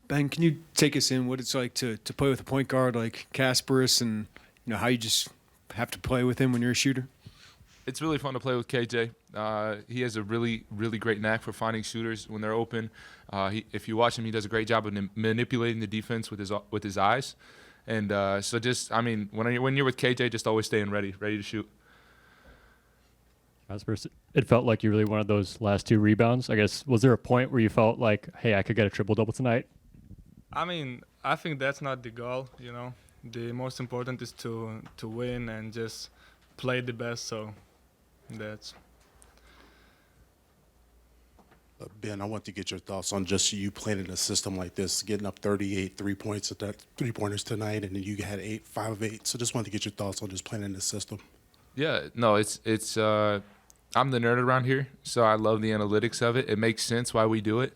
Ben, can you take us in what it's like to play with a point guard like Kasparas, and how you just have to play with him when you're a shooter? It's really fun to play with KJ. He has a really, really great knack for finding shooters when they're open. If you watch him, he does a great job of manipulating the defense with his eyes. And when you're with KJ, just always staying ready to shoot. It felt like you really wanted those last 2 rebounds. I guess, was there a point where you felt like, hey, I could get a triple-double tonight? I mean, I think that's not the goal, The most important is to win and just play the best, so that's... Ben, I want to get your thoughts on just you playing in a system like this, getting up 38 3-pointers at that 3-pointers tonight, and then you had 5 of 8. So just wanted to get your thoughts on just playing in this system. Yeah, no, it's I'm the nerd around here, so I love the analytics of it. It makes sense why we do it.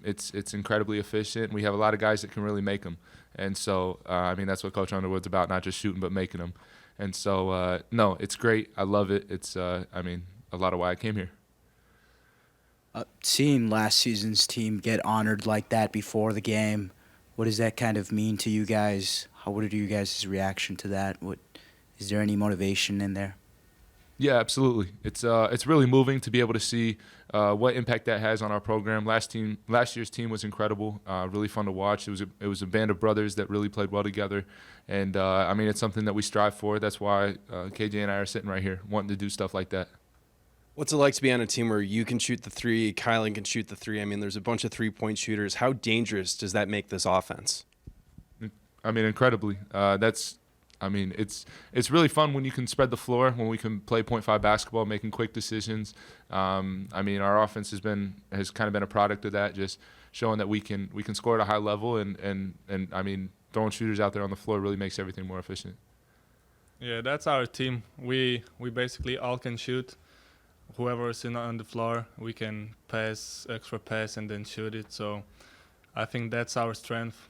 It's incredibly efficient. We have a lot of guys that can really make them, and so that's what Coach Underwood's about, not just shooting but making them. And so no, it's great. I love it. It's a lot of why I came here. Seeing last season's team get honored like that before the game, what does that kind of mean to you guys? What are you guys' reaction to that? Is there any motivation in there? Yeah, absolutely. It's really moving to be able to see what impact that has on our program. Last year's team was incredible, really fun to watch. It was a band of brothers that really played well together, and it's something that we strive for. That's why KJ and I are sitting right here, wanting to do stuff like that. What's it like to be on a team where you can shoot the 3, Kylan can shoot the 3? There's a bunch of 3-point shooters. How dangerous does that make this offense? Incredibly. It's really fun when you can spread the floor, when we can play 0.5 basketball, making quick decisions. Our offense has kind of been a product of that, just showing that we can score at a high level, and throwing shooters out there on the floor really makes everything more efficient. Yeah, that's our team. We basically all can shoot. Whoever is on the floor, we can extra pass, and then shoot it. So I think that's our strength.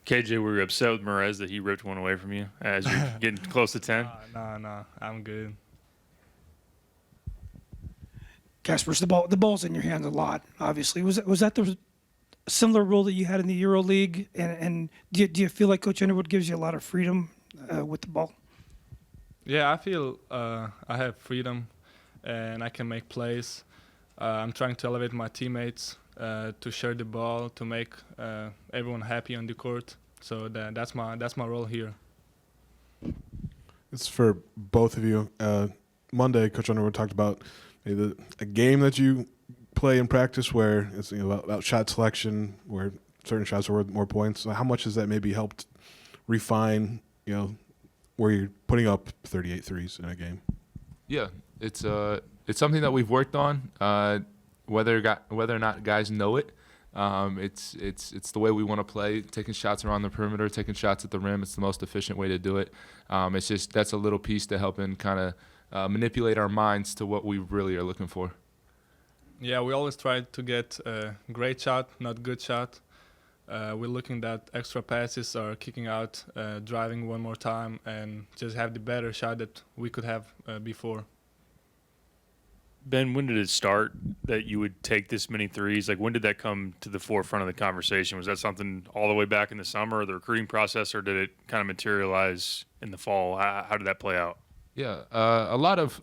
KJ, were you upset with Merez that he ripped one away from you as you're getting close to 10? No, I'm good. Kasparas, the ball's in your hands a lot, obviously. Was that the similar role that you had in the EuroLeague? And do you feel like Coach Underwood gives you a lot of freedom with the ball? Yeah, I feel I have freedom and I can make plays. I'm trying to elevate my teammates to share the ball, to make everyone happy on the court. So that's my role here. It's for both of you. Monday, Coach Underwood talked about maybe a game that you play in practice where it's about shot selection, where certain shots are worth more points. So how much has that maybe helped refine, where you're putting up 38 threes in a game? Yeah, it's something that we've worked on. Whether or not guys know it, it's the way we want to play. Taking shots around the perimeter, taking shots at the rim. It's the most efficient way to do it. It's just that's a little piece to help in kind of manipulate our minds to what we really are looking for. Yeah, we always try to get a great shot, not good shot. We're looking at extra passes or kicking out, driving one more time, and just have the better shot that we could have before. Ben, when did it start that you would take this many threes? Like, when did that come to the forefront of the conversation? Was that something all the way back in the summer, or the recruiting process, or did it kind of materialize in the fall? How did that play out? Yeah, a lot of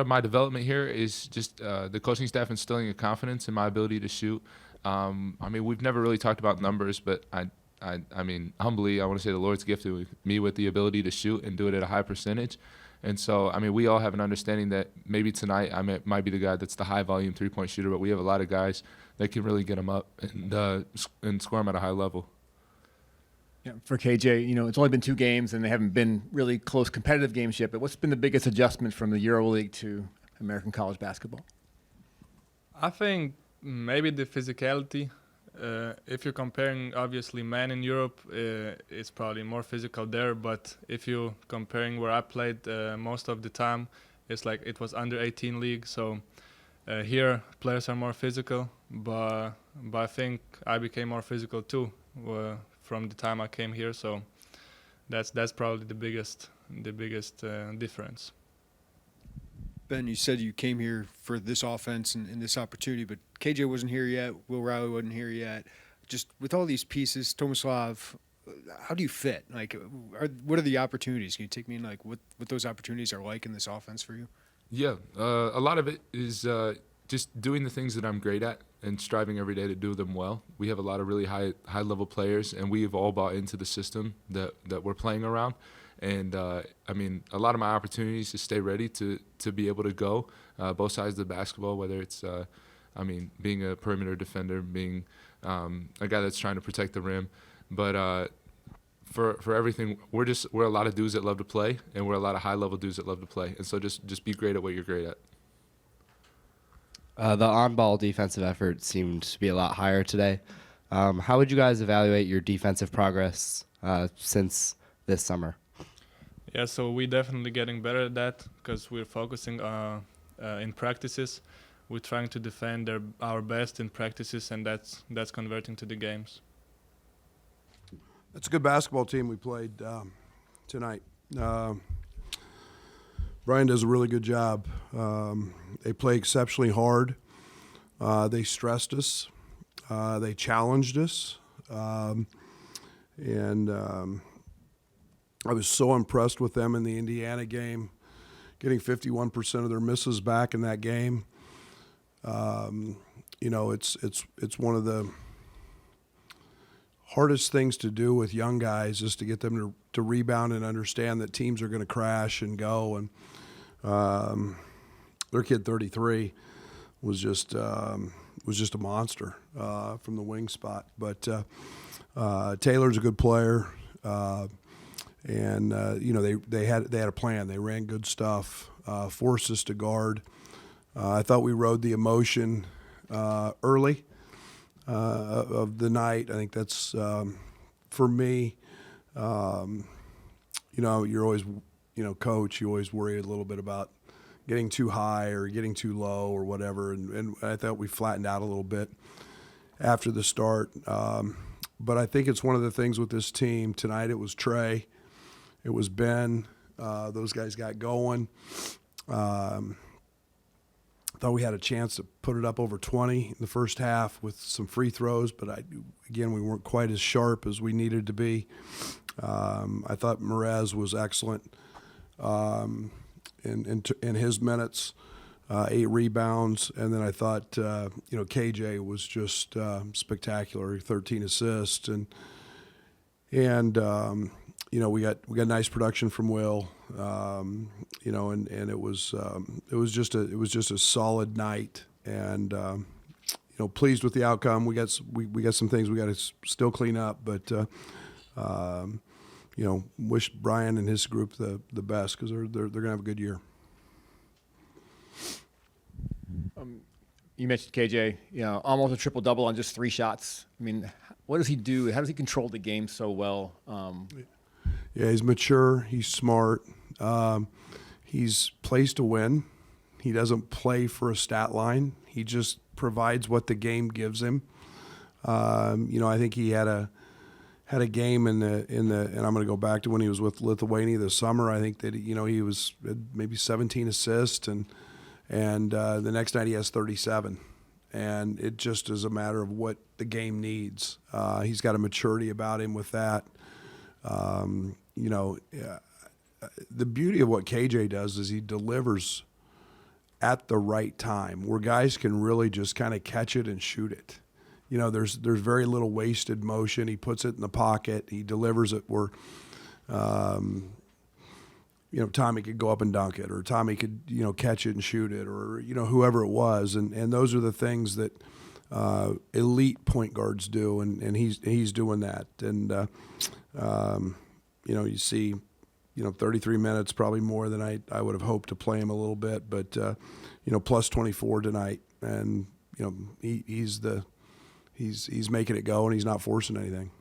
my development here is just the coaching staff instilling a confidence in my ability to shoot. We've never really talked about numbers, but humbly, I want to say the Lord's gifted me with the ability to shoot and do it at a high percentage. And so, we all have an understanding that maybe tonight I might be the guy that's the high-volume three-point shooter, but we have a lot of guys that can really get them up and score them at a high level. Yeah, for KJ, it's only been 2 games, and they haven't been really close competitive games yet, but what's been the biggest adjustment from the EuroLeague to American college basketball? I think maybe the physicality. If you're comparing, obviously, men in Europe, it's probably more physical there. But if you're comparing where I played most of the time, it's like it was under 18 league. So here, players are more physical. But I think I became more physical too from the time I came here. So that's probably the biggest difference. Ben, you said you came here for this offense and this opportunity, but KJ wasn't here yet. Will Riley wasn't here yet. just with all these pieces, Tomislav, how do you fit? Like, what are the opportunities? Can you take me in, like, what those opportunities are like in this offense for you? Yeah, a lot of it is just doing the things that I'm great at and striving every day to do them well. We have a lot of really high level players, and we've all bought into the system that we're playing around. And I mean, a lot of my opportunities to stay ready to be able to go both sides of the basketball, whether it's I mean, being a perimeter defender, being a guy that's trying to protect the rim, but for everything, we're a lot of dudes that love to play, and we're a lot of high level dudes that love to play, and so just be great at what you're great at. The on-ball defensive effort seemed to be a lot higher today. How would you guys evaluate your defensive progress since this summer? Yeah, so we're definitely getting better at that because we're focusing in practices. We're trying to defend our best in practices, and that's converting to the games. That's a good basketball team we played tonight. Brian does a really good job. They play exceptionally hard. They stressed us. They challenged us. And I was so impressed with them in the Indiana game, getting 51% of their misses back in that game. You know, it's one of the hardest things to do with young guys is to get them to rebound and understand that teams are going to crash and go. And their kid 33 was just a monster from the wing spot. But Taylor's a good player, and you know they had a plan. They ran good stuff, forced us to guard. I thought we rode the emotion early of the night. I think that's for me. You know, you're always, you know, coach. You always worry a little bit about getting too high or getting too low or whatever. And I thought we flattened out a little bit after the start. But I think it's one of the things with this team tonight. It was Trey, it was Ben. Those guys got going. Thought we had a chance to put it up over 20 in the first half with some free throws, but again, we weren't quite as sharp as we needed to be. I thought Merez was excellent in his minutes, 8 rebounds, and then I thought you know, KJ was just spectacular, 13 assists, and you know, we got nice production from Will, you know, and it was just a solid night, and you know, pleased with the outcome. We got some things we got to still clean up, but you know, wish Brian and his group the best because they're gonna have a good year. You mentioned KJ, you know, almost a triple-double on just 3 shots. I mean, what does he do? How does he control the game so well? Yeah, he's mature. He's smart. He's plays to win. He doesn't play for a stat line. He just provides what the game gives him. You know, I think he had a game in the and I'm going to go back to when he was with Lithuania this summer. I think that, you know, he was maybe 17 assists, and the next night he has 37. And it just is a matter of what the game needs. He's got a maturity about him with that. You know, the beauty of what KJ does is he delivers at the right time, where guys can really just kind of catch it and shoot it. You know, there's very little wasted motion. He puts it in the pocket. He delivers it where, you know, Tommy could go up and dunk it, or Tommy could, you know, catch it and shoot it, or, you know, whoever it was. And those are the things that elite point guards do, and he's doing that. And you know, you see, you know, 33 minutes, probably more than I would have hoped to play him a little bit, but you know, plus 24 tonight, and you know, he's making it go, and he's not forcing anything.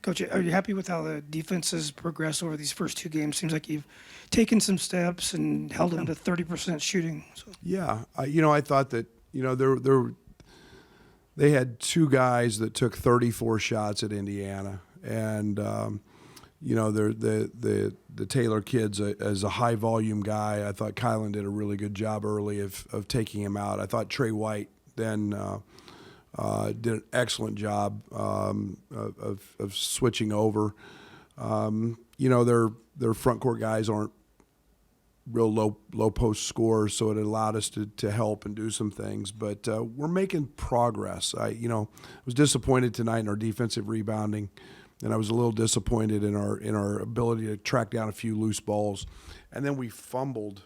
Coach, are you happy with how the defense has progressed over these first 2 games? Seems like you've taken some steps and held them to 30% shooting. So. Yeah, you know, I thought that, you know, they had 2 guys that took 34 shots at Indiana, and you know, the Taylor kid's as a high volume guy. I thought Kylan did a really good job early of taking him out. I thought Trey White then did an excellent job of switching over. Their front court guys aren't real low post scorers, so it allowed us to help and do some things. But we're making progress. I was disappointed tonight in our defensive rebounding, and I was a little disappointed in our ability to track down a few loose balls. And then we fumbled,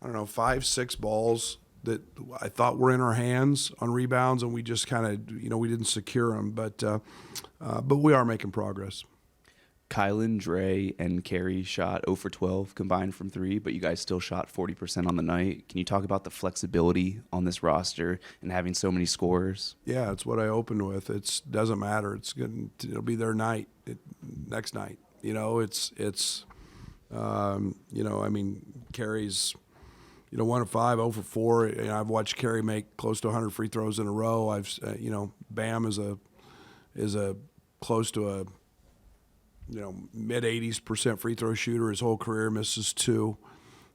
5-6 balls that I thought were in our hands on rebounds, and we just kind of, we didn't secure them. But we are making progress. Kylan, Dre, and Carey shot 0 for 12 combined from 3, but you guys still shot 40% on the night. Can you talk about the flexibility on this roster and having so many scorers? Yeah, it's what I opened with. It doesn't matter. It'll be their night next night. Carey's 1 of 5, 0 for 4. I've watched Carey make close to 100 free throws in a row. Bam is a close to a mid 80% free throw shooter. His whole career misses 2.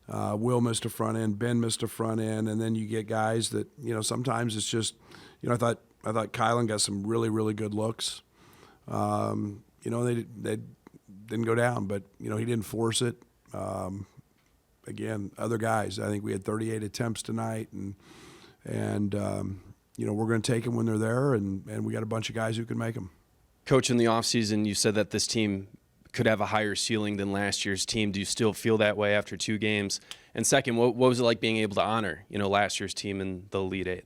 Will missed a front end. Ben missed a front end, and then you get guys that sometimes it's just I thought Kylan got some really really good looks. They didn't go down, but he didn't force it. Again, other guys. I think we had 38 attempts tonight, and we're going to take them when they're there, and we got a bunch of guys who can make them. Coach, in the offseason, you said that this team could have a higher ceiling than last year's team. Do you still feel that way after 2 games? And second, what was it like being able to honor, last year's team in the Elite Eight?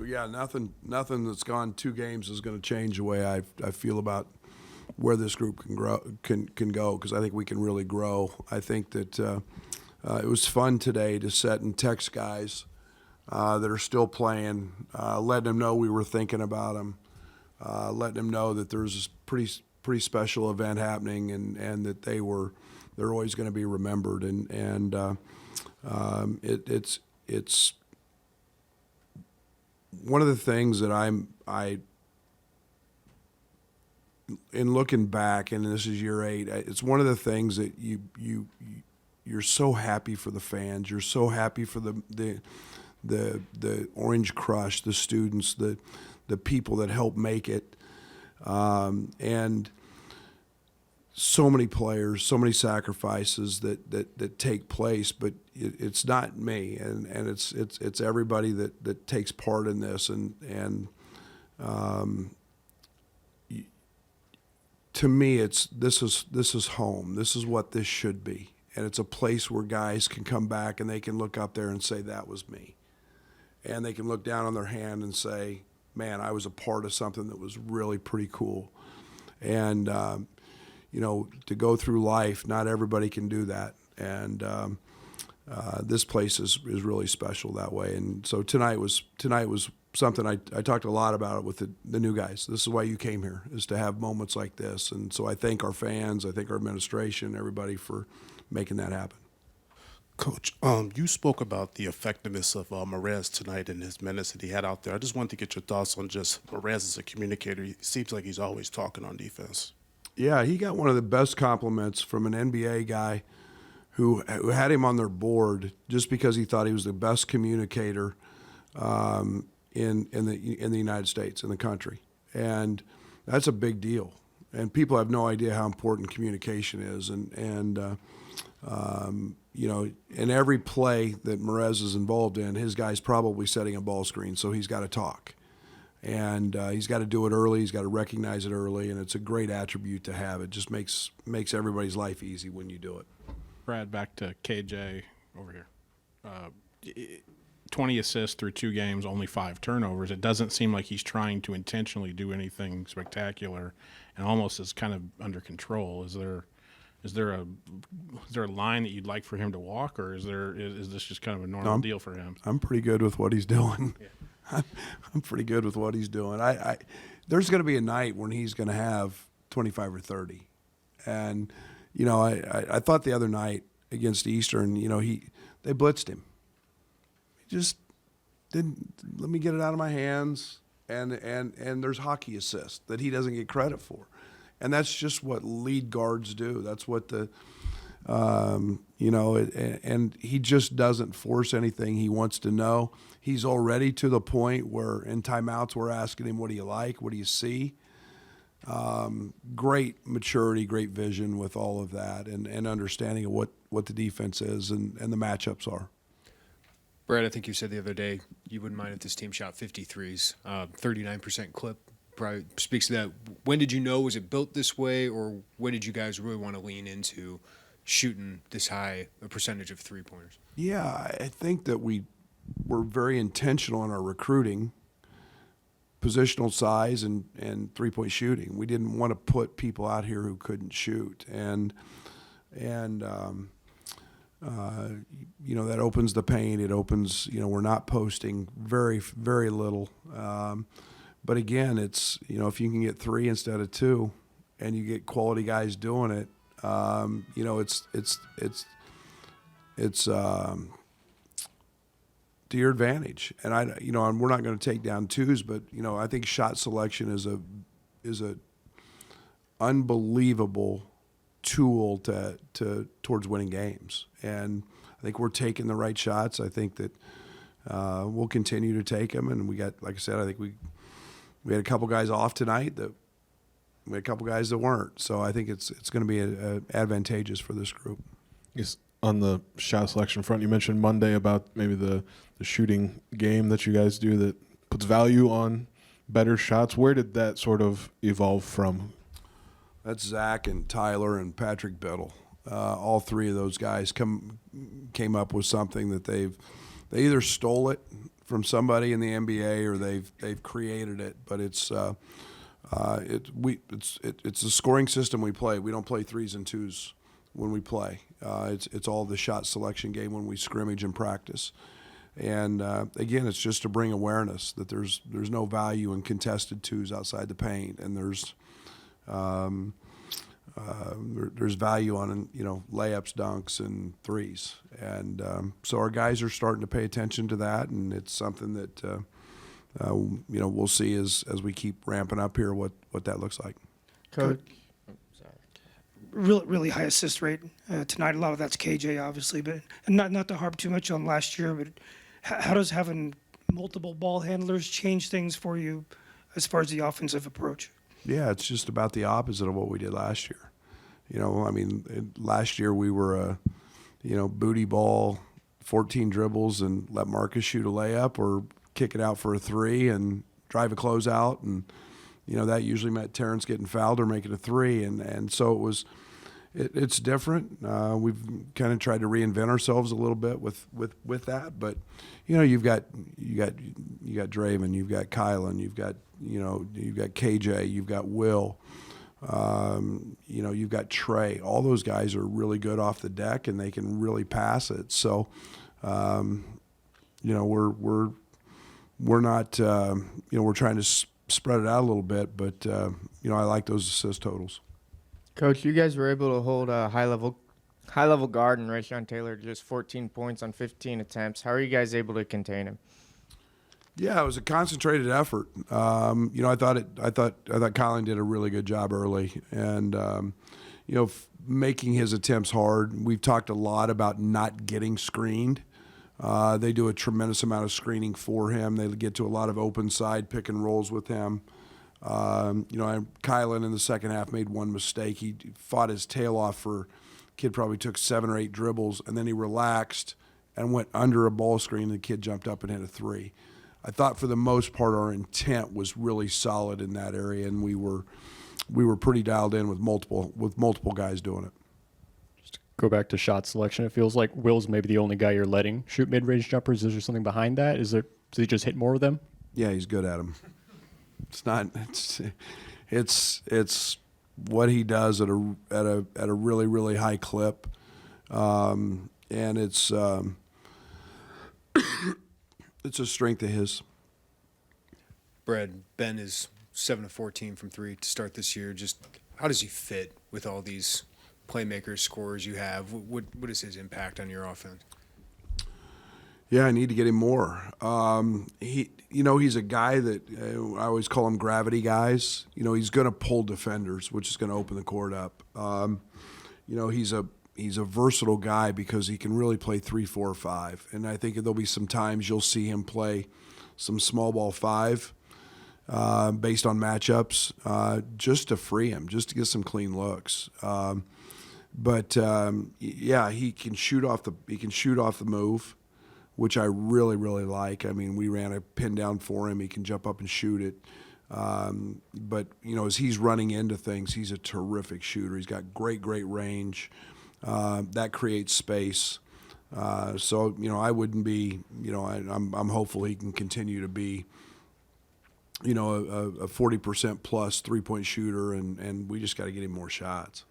Yeah, nothing that's gone 2 games is going to change the way I feel about where this group can go, because I think we can really grow. I think that it was fun today to set and text guys that are still playing, letting them know we were thinking about them. Letting them know that there's this pretty special event happening, and that they're always going to be remembered, and it's one of the things that I in looking back, and this is year 8, it's one of the things that you're so happy for the fans, you're so happy for the Orange Crush, the students, the people that help make it, and so many players, so many sacrifices that take place. But it's not me, and it's everybody that takes part in this, and to me, this is home. This is what this should be, and it's a place where guys can come back and they can look up there and say, that was me, and they can look down on their hand and say, man, I was a part of something that was really pretty cool. And, to go through life, not everybody can do that. And this place is really special that way. And so tonight was something I talked a lot about it with the new guys. This is why you came here, is to have moments like this. And so I thank our fans, I thank our administration, everybody for making that happen. Coach, you spoke about the effectiveness of Merez tonight and his minutes that he had out there. I just wanted to get your thoughts on just Merez as a communicator. He seems like he's always talking on defense. Yeah, he got one of the best compliments from an NBA guy who had him on their board just because he thought he was the best communicator in the United States, in the country. And that's a big deal. And people have no idea how important communication is. And in every play that Merez is involved in, his guy's probably setting a ball screen, so he's got to talk. And he's got to do it early. He's got to recognize it early, and it's a great attribute to have. It just makes everybody's life easy when you do it. Brad, back to KJ over here. 20 assists through 2 games, only 5 turnovers. It doesn't seem like he's trying to intentionally do anything spectacular, and almost is kind of under control. Is there a line that you'd like for him to walk, or is this just kind of a normal deal for him? I'm pretty good with what he's doing. Yeah. I'm pretty good with what he's doing. There's going to be a night when he's going to have 25 or 30, and I thought the other night against Eastern, they blitzed him. He just didn't let me get it out of my hands, and there's hockey assists that he doesn't get credit for. And that's just what lead guards do. That's what the And he just doesn't force anything. He wants to know. He's already to the point where in timeouts we're asking him, what do you like? What do you see? Great maturity, great vision with all of that and understanding of what the defense is and the matchups are. Brad, I think you said the other day you wouldn't mind if this team shot 53s, 39% clip. Probably speaks to that. When did you know? Was it built this way, or when did you guys really want to lean into shooting this high a percentage of three-pointers? Yeah, I think that we were very intentional in our recruiting, positional size and three-point shooting. We didn't want to put people out here who couldn't shoot, and that opens the paint. It opens, we're not posting very, very little. But again, it's, if you can get 3 instead of 2 and you get quality guys doing it, it's to your advantage. And and we're not going to take down 2s, but I think shot selection is a unbelievable tool towards winning games. And I think we're taking the right shots. I think that we'll continue to take them. And we got, like I said, I think we had a couple guys off tonight we had a couple guys that weren't. So I think it's going to be advantageous for this group. Yes. On the shot selection front, you mentioned Monday about maybe the shooting game that you guys do that puts value on better shots. Where did that sort of evolve from? That's Zach and Tyler and Patrick Biddle. All 3 of those guys came up with something that they either stole it from somebody in the NBA or they've created it. But it's a scoring system we play. We don't play 3s and 2s when we play. It's all the shot selection game when we scrimmage and practice. And again, it's just to bring awareness that there's no value in contested 2s outside the paint, and there's value on layups, dunks, and 3s. And so our guys are starting to pay attention to that, and it's something that we'll see as we keep ramping up here what that looks like. Coach. Really high assist rate tonight. A lot of that's KJ, obviously, but and not to harp too much on last year. But how does having multiple ball handlers change things for you as far as the offensive approach? Yeah, it's just about the opposite of what we did last year. Last year we were booty ball, 14 dribbles, and let Marcus shoot a layup or kick it out for a 3 and drive a closeout, and that usually meant Terrence getting fouled or making a 3, and so it's different. We've kind of tried to reinvent ourselves a little bit with that, but you've got Draven, you've got Kylan, you've got KJ, you've got Will, you've got Trey. All those guys are really good off the deck and they can really pass it. So we're not we're trying to spread it out a little bit, but I like those assist totals. Coach, you guys were able to hold a high level guard and Rayshon Taylor to just 14 points on 15 attempts. How are you guys able to contain him? Yeah, it was a concentrated effort. I thought Colin did a really good job early, and making his attempts hard. We've talked a lot about not getting screened. They do a tremendous amount of screening for him. They get to a lot of open side pick and rolls with him. Kylan in the second half made one mistake. He fought his tail off kid probably took 7 or 8 dribbles, and then he relaxed and went under a ball screen. The kid jumped up and hit a 3. I thought for the most part our intent was really solid in that area, and we were pretty dialed in with multiple guys doing it. Go back to shot selection. It feels like Will's maybe the only guy you're letting shoot mid-range jumpers. Is there something behind that? Does he just hit more of them? Yeah, he's good at them. It's what he does at a really, really high clip, and it's a strength of his. Brad, Ben is 7 of 14 from 3 to start this year. Just how does he fit with all these playmakers, scorers you have? What is his impact on your offense? Yeah, I need to get him more. He's a guy that I always call him gravity guys. He's going to pull defenders, which is going to open the court up. He's he's a versatile guy because he can really play 3, 4, 5. And I think there'll be some times you'll see him play some small ball 5 based on matchups, just to free him, just to get some clean looks. But yeah, he can shoot off the move, which I really, really like. I mean, we ran a pin down for him. He can jump up and shoot it. But, you know, as he's running into things, he's a terrific shooter. He's got great range. That creates space. So, you know, I wouldn't be, you know, I'm hopeful he can continue to be, you know, a 40% plus 3-point shooter, and we just got to get him more shots.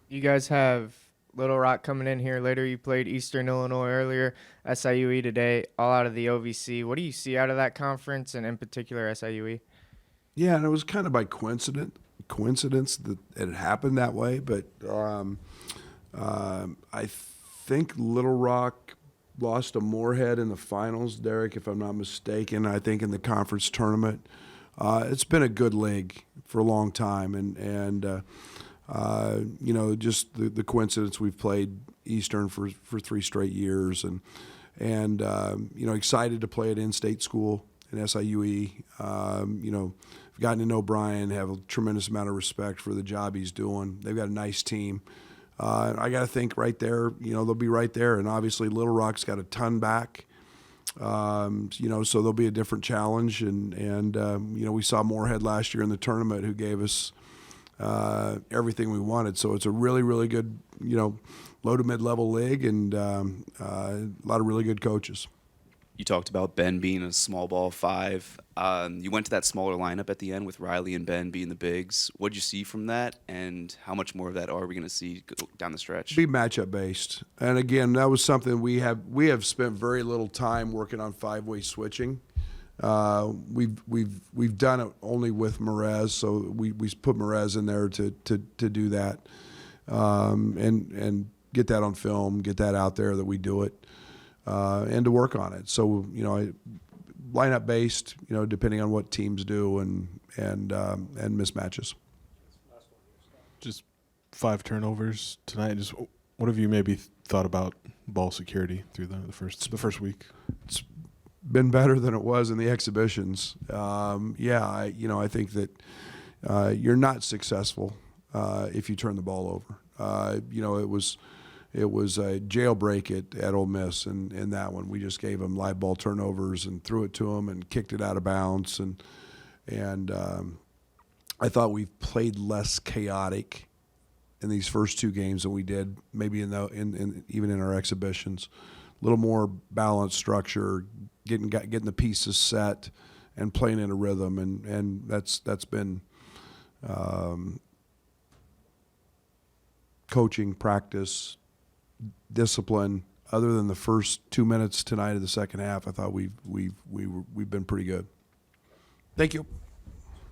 You guys have Little Rock coming in here later. You played Eastern Illinois earlier, SIUE today, all out of the OVC. What do you see out of that conference, and in particular SIUE? Yeah, and it was kind of by coincidence that it happened that way. But I think Little Rock lost to Moorhead in the finals, Derek, if I'm not mistaken. I think in the conference tournament. It's been a good league for a long time, and you know, just the coincidence we've played Eastern for 3 straight years, and you know, excited to play at in-state school in SIUE. You know, I've gotten to know Brian, have a tremendous amount of respect for the job he's doing. They've got a nice team. I got to think right there, you know, they'll be right there, and obviously Little Rock's got a ton back. You know, so there'll be a different challenge, and you know, we saw Moorhead last year in the tournament, who gave us everything we wanted. So it's a really good, you know, low to mid-level league, and a lot of really good coaches. You talked about Ben being a small ball 5. You went to that smaller lineup at the end with Riley and Ben being the bigs. What did you see from that, and how much more of that are we going to see down the stretch? Be matchup based, and again, that was something we have spent very little time working on 5-way switching. We've done it only with Merez, so we put Merez in there to do that, and get that on film, get that out there that we do it, and to work on it. So, you know, lineup based, you know, depending on what teams do, and mismatches. Just 5 turnovers tonight. Just what have you maybe thought about ball security through the first week? It's been better than it was in the exhibitions. Yeah, I think that you're not successful if you turn the ball over. You know, it was a jailbreak at Ole Miss, and in that one we just gave them live ball turnovers and threw it to them and kicked it out of bounds, and I thought we played less chaotic in these first 2 games than we did maybe even in our exhibitions. A little more balanced structure, getting the pieces set and playing in a rhythm, and that's been coaching, practice, discipline. Other than the first 2 minutes tonight of the second half, I thought we've been pretty good. Thank you.